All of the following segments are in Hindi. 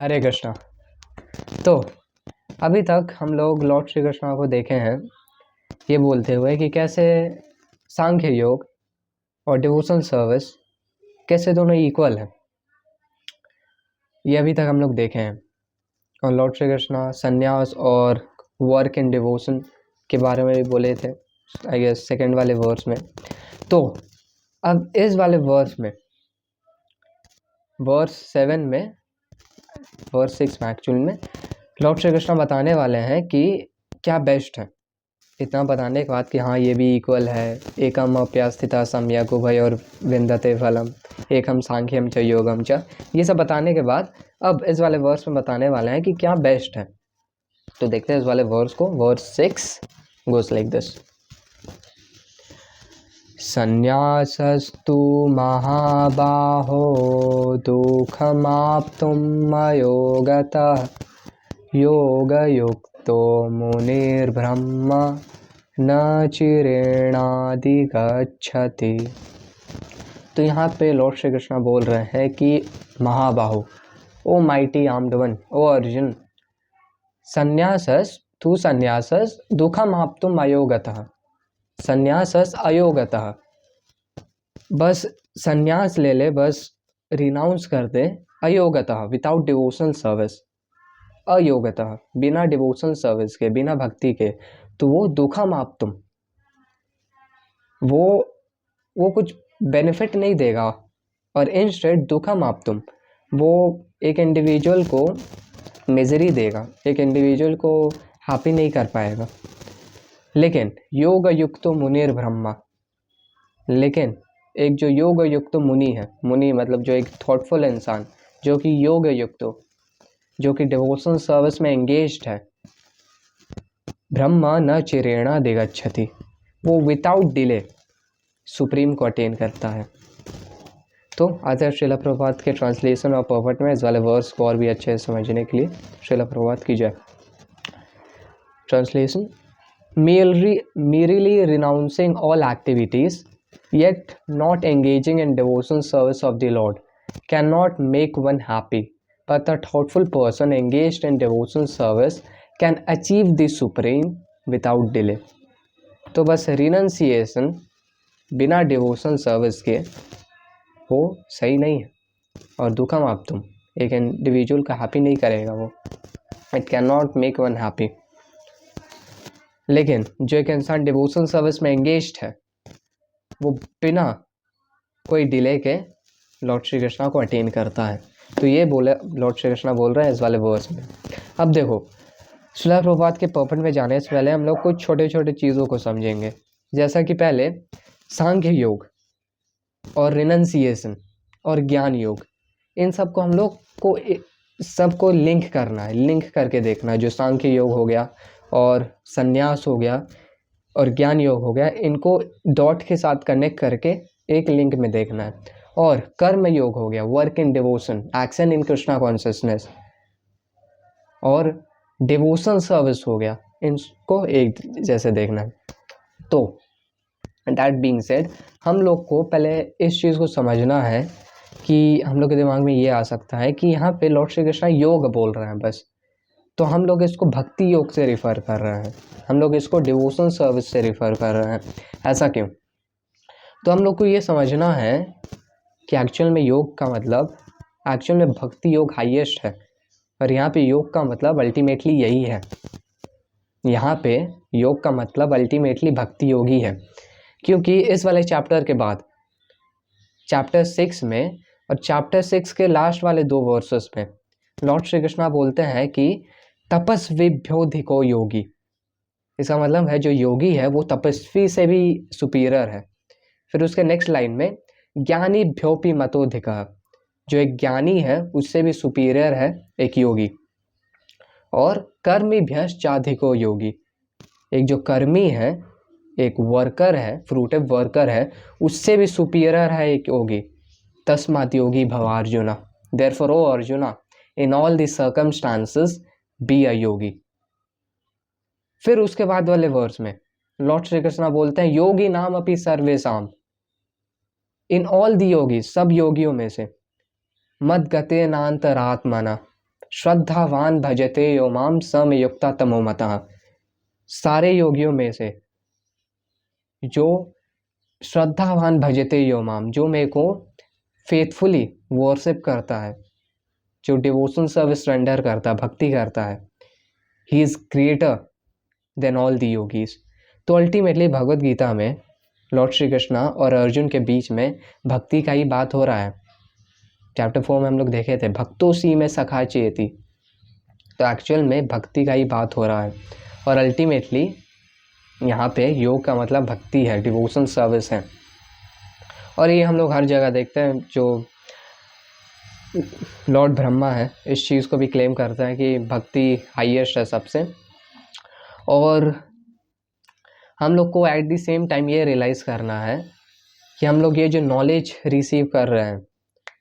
हरे कृष्णा। तो अभी तक हम लोग लॉर्ड श्री कृष्णा को देखे हैं ये बोलते हुए कि कैसे सांख्य योग और डिवोशनल सर्विस कैसे दोनों इक्वल हैं। ये अभी तक हम लोग देखे हैं और लॉर्ड श्री कृष्णा संन्यास और वर्क एंड डिवोशन के बारे में भी बोले थे, आई गेस सेकेंड वाले वर्स में। तो अब इस वाले वर्स में, वर्स 7 में, वर्स 6 में एक्चुअल में लॉर्ड श्री कृष्ण बताने वाले हैं कि क्या बेस्ट है। इतना बताने के बाद कि हाँ ये भी इक्वल है, एकम अप्यास्थिता सम्यक उभय और विंदते फलम एकम सांख्यम च योगम च, ये सब बताने के बाद अब इस वाले वर्स में बताने वाले हैं कि क्या बेस्ट है। तो देखते हैं इस वाले वर्स को। वर्स 6 गोes लाइक दिस: संन्यासस्तु महाबाहो दुःखमाप्तुं मयोगतः योगयुक्तो मुनिर्ब्रह्म न चिरेणाधिगच्छति। तो यहाँ पे लॉर्ड श्री कृष्ण बोल रहे हैं कि महाबाहु, ओ माइटी आर्म्ड वन, ओ अर्जुन, संन्यासस तू संन्यासस दुःखमाप्तुं अयोगतः, संन्यासस अयोगतः, बस संन्यास ले ले, बस रिनाउंस कर दे, अयोगतः विदाउट डिवोशनल सर्विस, अयोगतः बिना डिवोशनल सर्विस के, बिना भक्ति के, तो वो दुःखमाप्तुं, वो कुछ बेनिफिट नहीं देगा। और इंस्टेड दुःखमाप्तुं, वो एक इंडिविजुअल को मिजरी देगा, एक इंडिविजुअल को हैप्पी नहीं कर पाएगा। लेकिन योग युक्तो मुनिर ब्रह्मा, लेकिन एक जो योग युक्त मुनि है, मुनि मतलब जो एक थॉटफुल इंसान, जो कि योग युक्त हो, जो कि डिवोशनल सर्विस में एंगेज्ड है, ब्रह्मा न चिरेणा दिगच्छति, वो विदाउट डिले सुप्रीम को अटेन करता है। तो आचार्य श्रील प्रभुपाद के ट्रांसलेशन और पर्वट में इस वाले वर्स को और भी अच्छे से समझने के लिए श्रील प्रभुपाद की जय। Translation: merely renouncing all activities yet not engaging in devotional service of the Lord cannot make one happy, but a thoughtful person engaged in devotional service can achieve the supreme without delay. तो बस रिनंसिएशन बिना डिवोशनल सर्विस के वो सही नहीं है, और दुखम आप तुम एक इंडिविजुअल का हैप्पी नहीं करेगा, वो it can not make one happy. लेकिन जो एक इंसान डिवोशनल सर्विस में एंगेज्ड है, वो बिना कोई डिले के लॉर्ड श्री कृष्णा को अटेन करता है। तो ये बोले लॉर्ड श्री कृष्णा बोल रहे हैं इस वाले वर्स में। अब देखो, श्रील प्रभुपाद के पर्पट में जाने से पहले हम लोग कुछ छोटे छोटे चीज़ों को समझेंगे। जैसा कि पहले सांख्य योग और रिनंसिएशन और ज्ञान योग, इन सबको हम लोग को सबको लिंक करना है, लिंक करके देखना है। जो सांख्य योग हो गया और संन्यास हो गया और ज्ञान योग हो गया, इनको डॉट के साथ कनेक्ट करके एक लिंक में देखना है। और कर्म योग हो गया, work in devotion, action in Krishna consciousness, और डिवोशन सर्विस हो गया, इनको एक जैसे देखना है। तो दैट बीइंग सेड, हम लोग को पहले इस चीज़ को समझना है कि हम लोग के दिमाग में ये आ सकता है कि यहाँ पे लॉर्ड श्री कृष्ण योग बोल रहे हैं बस, तो हम लोग इसको भक्ति योग से रिफ़र कर रहे हैं, हम लोग इसको डिवोशन सर्विस से रिफ़र कर रहे हैं। ऐसा क्यों? तो हम लोग को ये समझना है कि एक्चुअल में योग का मतलब, एक्चुअल में भक्ति योग हाईएस्ट है, और यहाँ पे योग का मतलब अल्टीमेटली यही है। यहाँ पे योग का मतलब अल्टीमेटली भक्ति योग ही है। क्योंकि इस वाले चैप्टर के बाद चैप्टर 6 में और चैप्टर 6 के लास्ट वाले 2 वर्सेस में लॉर्ड श्री कृष्णा बोलते हैं कि तपस्विभ्योधिको योगी। इसका मतलब है जो योगी है वो तपस्वी से भी सुपीरियर है। फिर उसके नेक्स्ट लाइन में ज्ञानी भ्योपि मतोधिकः, जो एक ज्ञानी है उससे भी सुपीरियर है एक योगी। और कर्मिभ्यश्चाधिको योगी, एक जो कर्मी है, एक वर्कर है, फ्रूटिव वर्कर है, उससे भी सुपीरियर है एक योगी। तस्मात् योगी भव Arjuna, therefore O Arjuna, in all the circumstances be a yogi. फिर उसके बाद वाले वर्स में लॉर्ड श्री कृष्ण बोलते हैं योगी नाम अपि सर्वेसाम, इन ऑल द योगी, सब योगियों में से, मद गते नांतरात्मना, श्रद्धावान भजते यो माम समयुक्ता तमोमतः। सारे योगियों में से जो श्रद्धावान भजते यो माम, जो मेरे को फेथफुली वर्शिप करता है, जो डिवोशन सर्विस रेंडर करता है, भक्ति करता है, he is greater than all the yogis. तो अल्टीमेटली भगवत गीता में लॉर्ड श्री कृष्णा और अर्जुन के बीच में भक्ति का ही बात हो रहा है। चैप्टर 4 में हम लोग देखे थे भक्तों सी में सखा चेती, तो एक्चुअल में भक्ति का ही बात हो रहा है। और अल्टीमेटली यहाँ पे योग का मतलब भक्ति है, डिवोशन सर्विस है। और ये हम लोग हर जगह देखते हैं। जो लॉर्ड ब्रह्मा है इस चीज़ को भी क्लेम करता है कि भक्ति हाईएस्ट है सबसे। और हम लोग को एट द सेम टाइम ये रियलाइज़ करना है कि हम लोग ये जो नॉलेज रिसीव कर रहे हैं,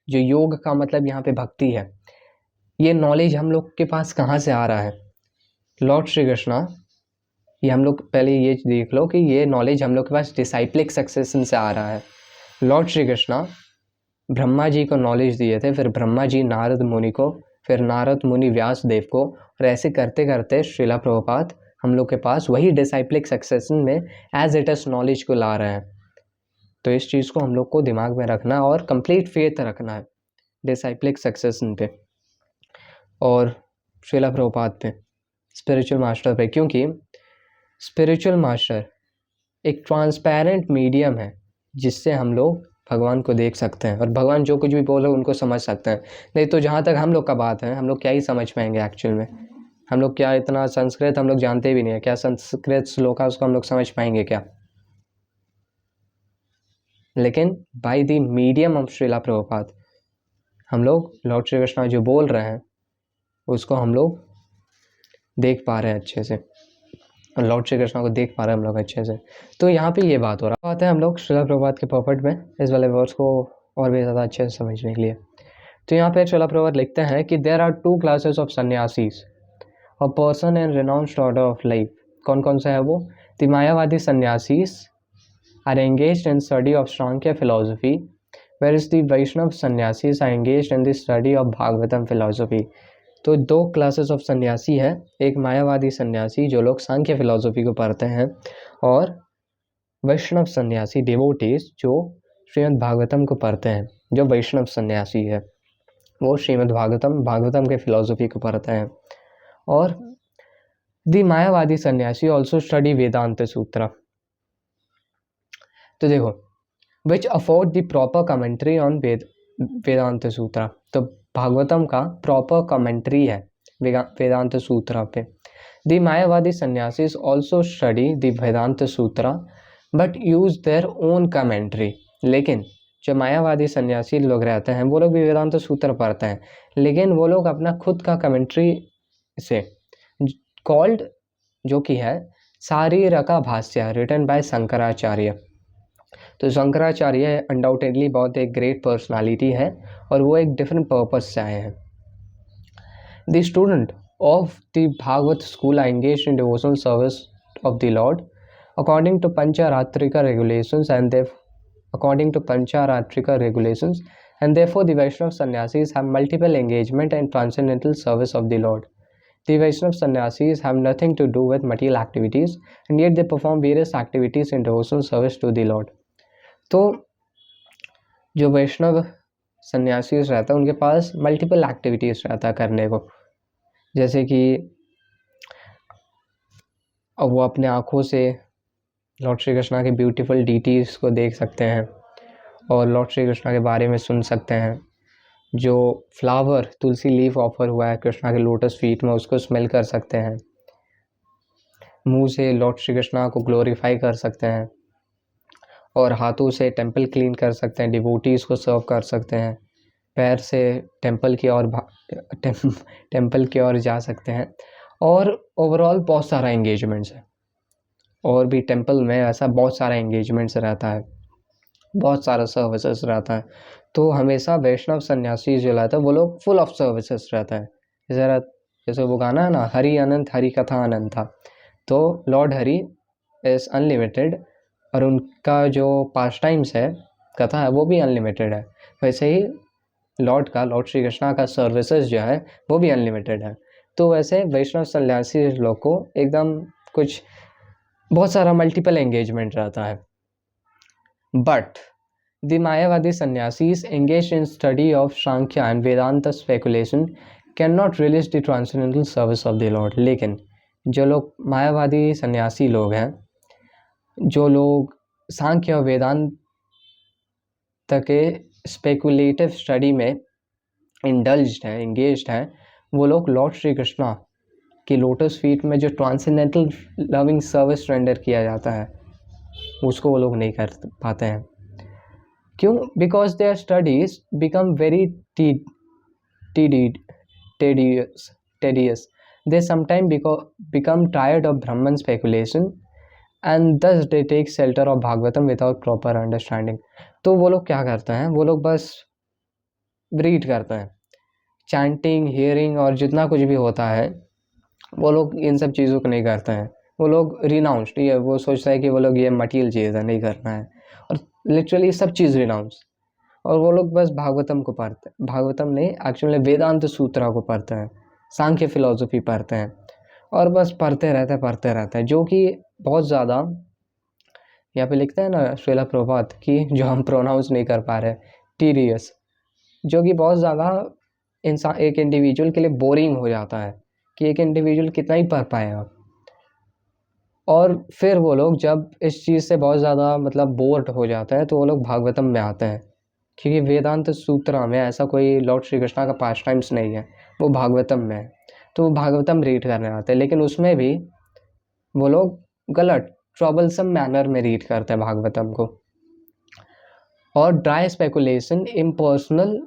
जो योग का मतलब यहाँ पे भक्ति है, ये नॉलेज हम लोग के पास कहाँ से आ रहा है। लॉर्ड श्री कृष्णा, ये हम लोग पहले ये देख लो कि ये नॉलेज हम लोग के पास डिसाइप्लिक सक्सेशन से आ रहा है। लॉर्ड श्री कृष्णा ब्रह्मा जी को नॉलेज दिए थे, फिर ब्रह्मा जी नारद मुनि को, फिर नारद मुनि व्यास देव को, और ऐसे करते करते श्रीला प्रभुपाद हम लोग के पास वही डिसाइप्लिक सक्सेशन में एज इट इज नॉलेज को ला रहे हैं। तो इस चीज़ को हम लोग को दिमाग में रखना है और कंप्लीट फेथ रखना है डिसाइप्लिक सक्सेशन पे और श्रीला प्रभुपाद पे, स्पिरिचुअल मास्टर पे। क्योंकि स्पिरिचुअल मास्टर एक ट्रांसपेरेंट मीडियम है जिससे हम लोग भगवान को देख सकते हैं और भगवान जो कुछ भी बोल रहे हैं उनको समझ सकते हैं। नहीं तो जहाँ तक हम लोग का बात है, हम लोग क्या ही समझ पाएंगे एक्चुअल में। हम लोग क्या, इतना संस्कृत हम लोग जानते भी नहीं है, क्या संस्कृत श्लोका उसको हम लोग समझ पाएंगे क्या। लेकिन by the medium of Srila Prabhupada हम लोग लॉर्ड श्री कृष्णा जो बोल रहे हैं उसको हम लोग देख पा रहे हैं अच्छे से, और लॉर्ड श्री कृष्णा को देख पा रहे हैं हम लोग अच्छे से। तो यहाँ पे ये बात हो रहा है हम लोग श्रीला प्रभुपाद के पर्पट में इस वाले वर्ड्स को और भी ज़्यादा अच्छे से समझने के लिए। तो यहाँ पे श्रीला प्रभुपाद लिखते हैं कि there are 2 classes of sannyasis, a person in renounced order of life. कौन कौन सा है वो? The Mayavadi sannyasis are engaged in study of Sankhya philosophy, whereas the Vaishnava sannyasis are engaged in the study of Bhagavatam philosophy. तो 2 क्लासेस ऑफ सन्यासी है, एक मायावादी सन्यासी जो लोग सांख्य फिलोसफी को पढ़ते हैं, और वैष्णव सन्यासी डिवोटीज जो श्रीमद् भागवतम को पढ़ते हैं। जो वैष्णव सन्यासी है वो श्रीमद् भागवतम के फिलोसफी को पढ़ते हैं। और द मायावादी सन्यासी ऑल्सो स्टडी वेदांत सूत्र। तो देखो, which afford the proper commentary on Vedanta Sutra. तो भागवतम का प्रॉपर कमेंट्री है वेदांत सूत्र पे। The Mayavadi sannyasis also study the Vedanta Sutra but use their own commentary. लेकिन जो मायावादी सन्यासी लोग रहते हैं वो लोग भी वेदांत सूत्र पढ़ते हैं, लेकिन वो लोग अपना खुद का कमेंट्री से, कॉल्ड जो कि है शारीरका भाष्य, रिटन बाय शंकराचार्य। तो शंकराचार्य अनडाउटेडली बहुत एक ग्रेट पर्सनालिटी है और वो एक डिफरेंट पर्पस से आए हैं। The student of the Bhagavat school are engaged in devotional service of the lord according to Pancharatrika regulations and therefore the Vaishnava sannyasis have multiple engagement and transcendental service of the Lord. The Vaishnava sannyasis have nothing to do with material activities and yet they perform various activities in devotional service to the Lord. तो जो वैष्णव सन्यासी रहता है उनके पास मल्टीपल एक्टिविटीज़ रहता है करने को, जैसे कि वो अपने आँखों से लॉर्ड श्री कृष्णा के ब्यूटीफुल डीटीज़ को देख सकते हैं और लॉर्ड श्री कृष्णा के बारे में सुन सकते हैं। जो फ्लावर तुलसी लीफ ऑफर हुआ है कृष्णा के लोटस फीट में उसको स्मेल कर सकते हैं। मुंह से लॉर्ड श्री कृष्णा को ग्लोरीफाई कर सकते हैं और हाथों से टेंपल क्लीन कर सकते हैं, डिवोटीज़ को सर्व कर सकते हैं। पैर से टेंपल की ओर जा सकते हैं और ओवरऑल बहुत सारा एंगेजमेंट्स है। और भी टेंपल में ऐसा बहुत सारा एंगेजमेंट्स रहता है, बहुत सारा सर्विसेज रहता है। तो हमेशा वैष्णव सन्यासी जो रहता है वो लोग फुल ऑफ सर्विसेज रहता है। जैसे वो गाना है ना, हरि अनंत हरि कथा अनंत था। तो लॉर्ड हरि इज़ अनलिमिटेड और उनका जो पास टाइम्स है, कथा है, वो भी अनलिमिटेड है। वैसे ही लॉर्ड श्री कृष्णा का सर्विसेज जो है वो भी अनलिमिटेड है। तो वैसे वैष्णव सन्यासी लोग को एकदम कुछ बहुत सारा मल्टीपल एंगेजमेंट रहता है। But the Mayavadi sannyasis engage in study of Sankhya and Vedanta speculation can not release the transcendental service of the Lord. लेकिन जो लोग मायावादी सन्यासी लोग हैं, जो लोग सांख्य और वेदांत के स्पेकुलेटिव स्टडी में इंडल्ज्ड हैं, एंगेज्ड हैं, वो लोग लॉर्ड श्री कृष्णा कि लोटस फीट में जो ट्रांसेंडेंटल लविंग सर्विस रेंडर किया जाता है उसको वो लोग नहीं कर पाते हैं। क्यों? Because their studies become very tedious. They sometimes become tired of Brahman speculation and thus they take shelter of Bhagavatam without proper understanding. तो वो लोग क्या करते हैं, वो लोग बस रीड करते हैं, चैंटिंग, हियरिंग और जितना कुछ भी होता है वो लोग इन सब चीज़ों को नहीं करते हैं। वो लोग रिनाउंस्ड, ये वो सोचता है कि वो लोग ये मटीरियल चीज़ है, नहीं करना है, और लिटरली सब चीज़ रिनाउंस। और वो लोग बस भागवतम को पढ़ते हैं, भागवतम नहीं, एक्चुअली वेदांत सूत्रा को पढ़ते हैं, सांख्य फिलॉसफी पढ़ते हैं, और बस पढ़ते रहते हैं, जो कि बहुत ज़्यादा, यहाँ पे लिखते हैं ना श्रीला प्रभात की, जो हम प्रोनाउंस नहीं कर पा रहे, टीडियस, जो कि बहुत ज़्यादा इंसान, एक इंडिविजुअल के लिए बोरिंग हो जाता है कि एक इंडिविजुअल कितना ही पढ़ पाएगा। और फिर वो लोग जब इस चीज़ से बहुत ज़्यादा मतलब बोर्ड हो जाता है तो वो लोग भागवतम में आते हैं, क्योंकि वेदांत सूत्र में ऐसा कोई लॉर्ड श्री कृष्णा का पास टाइम्स नहीं है, वो भागवतम में है, तो वो भागवतम रीड करने आते हैं। लेकिन उसमें भी वो लोग गलत ट्रबलसम मैनर में रीड करते हैं भागवतम को। और dry speculation, impersonal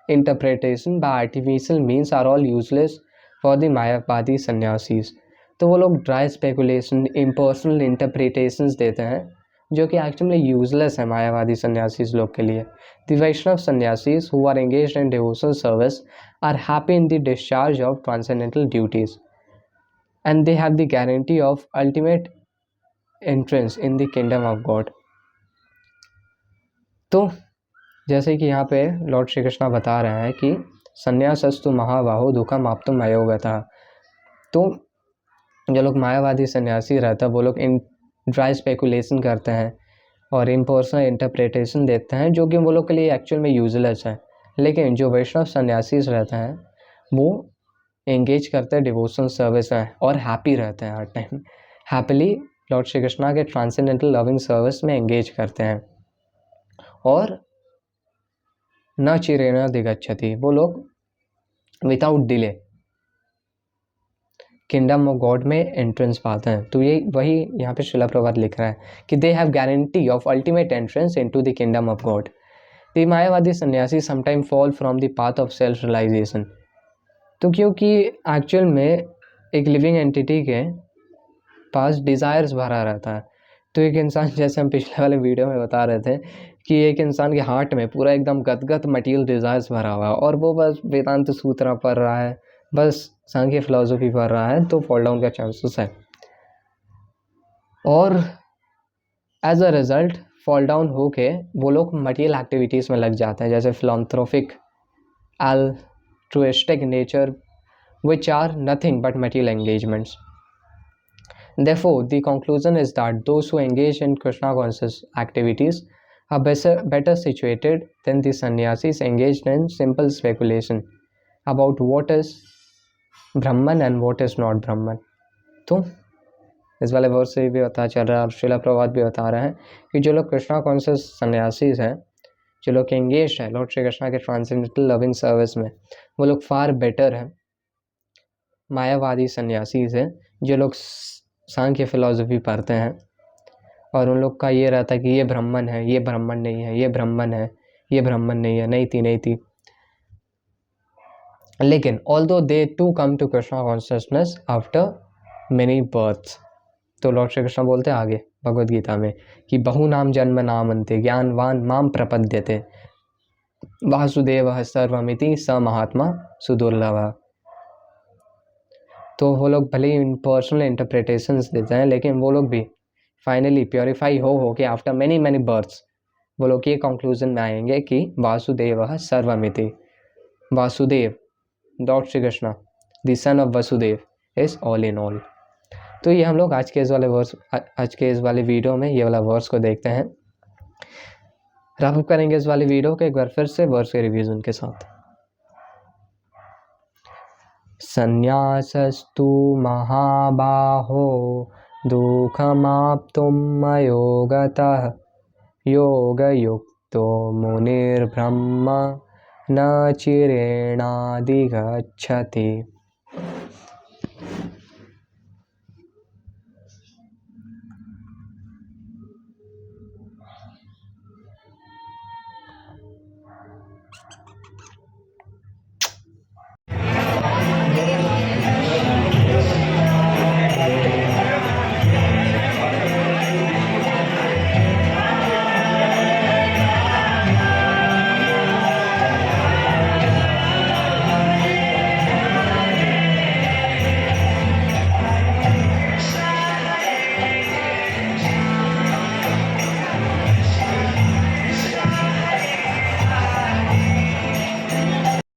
interpretation by artificial means are all useless for the Mayavadi sannyasis. तो वो लोग ड्राई स्पेकुलेशन, इम्पर्सनल इंटरप्रिटेशंस देते हैं जो कि एक्चुअली यूजलेस है मायावादी सन्यासीज लोग के लिए। The Vaishnava sannyasis who are engaged in devotional service are happy in the discharge of transcendental duties and they have the guarantee of ultimate entrance in the kingdom of God. तो जैसे कि यहाँ पे लॉर्ड श्री कृष्णा बता रहे हैं कि संन्यासस्तु महाबाहो दुखम आप्तुम मयोगतः। तो जो लोग मायावादी सन्यासी रहता है वो लोग इन ड्राई स्पेकुलेशन करते हैं और इम्पर्सनल इंटरप्रिटेशन देते हैं, जो कि वो लोग के लिए एक्चुअल में यूजलेस है। लेकिन जो वैष्णव सन्यासीज रहते हैं वो एंगेज करते हैं डिवोशनल सर्विस में और हैप्पी रहते हैं, हर time happily Lord Shri Krishna के ट्रांसेंडेंटल लविंग सर्विस में एंगेज करते हैं। और न चिरेण दिगच्छति, वो लोग without delay kingdom of God में एंट्रेंस पाते हैं। तो ये वही यहाँ पे श्रीला प्रभात लिख रहा है कि they have guarantee of ultimate entrance into the kingdom of God. The Mayavadi sannyasi sometime fall from the path of self realization. तो क्योंकि एक्चुअल में एक लिविंग एंटिटी के पास डिज़ायर्स भरा रहता है, तो एक इंसान, जैसे हम पिछले वाले वीडियो में बता रहे थे कि एक इंसान के हार्ट में पूरा एकदम गदगद मटीरियल डिज़ायर्स भरा हुआ है और वो बस वेदांत सूत्र पढ़ रहा है, बस सांख्य फिलॉसफी पढ़ रहा है, तो फॉल डाउन का चांसेस है। और as a result fall down होके वो लोग मटीरियल एक्टिविटीज़ में लग जाते हैं, जैसे फिलॉन्थ्रोपिक, altruistic nature, which are nothing but material engagements. Therefore, the conclusion is that those who engage in Krishna conscious activities are better situated than the sannyasis engaged in simple speculation about what is Brahman and what is not Brahman. तो इस वाले वर्ड से भी पता चल रहा है और श्रीला प्रभात भी बता रहे हैं कि जो लोग कृष्णा कॉन्शियस सन्यासीज हैं, जो लोग एंगेज है लॉर्ड श्री कृष्णा के ट्रांसेंडेंटल लविंग सर्विस में, वो लोग फार बेटर है मायावादी सन्यासीज हैं जो लोग सांख्य फिलॉसफी पढ़ते हैं और उन लोग का ये रहता है कि ये ब्राह्मण है, ये ब्राह्मण नहीं है, ये ब्राह्मण है, ये ब्राह्मण नहीं है, नहीं थी। लेकिन although they to come to Krishna consciousness after many births. तो लॉर्ड श्री कृष्ण बोलते हैं आगे भगवद गीता में कि बहु नाम जन्म नामन्ते ज्ञानवान माम प्रपद्यते वासुदेव सर्वमिति स महात्मा सुदुर्लभ। तो वो लोग भले ही पर्सनल इंटरप्रिटेशंस देते हैं, लेकिन वो लोग भी फाइनली प्योरीफाई हो के आफ्टर मैनी बर्थ्स वो लोग ये कंक्लूजन में आएंगे कि वासुदेव सर्वमिति, Vasudeva, Lord Shri Krishna, the son of Vasudeva, is all in all. तो ये हम लोग आज के इस वाले वीडियो में ये वाला वर्स को देखते हैं। रैप अप करेंगे इस वाले वीडियो को एक बार फिर से वर्स के रिवीजन के साथ। संन्यासस्तु महाबाहो दुःखमाप्तुं मयोगतः योगयुक्तो मुनिर्ब्रह्म न चिरेणाधिगच्छति।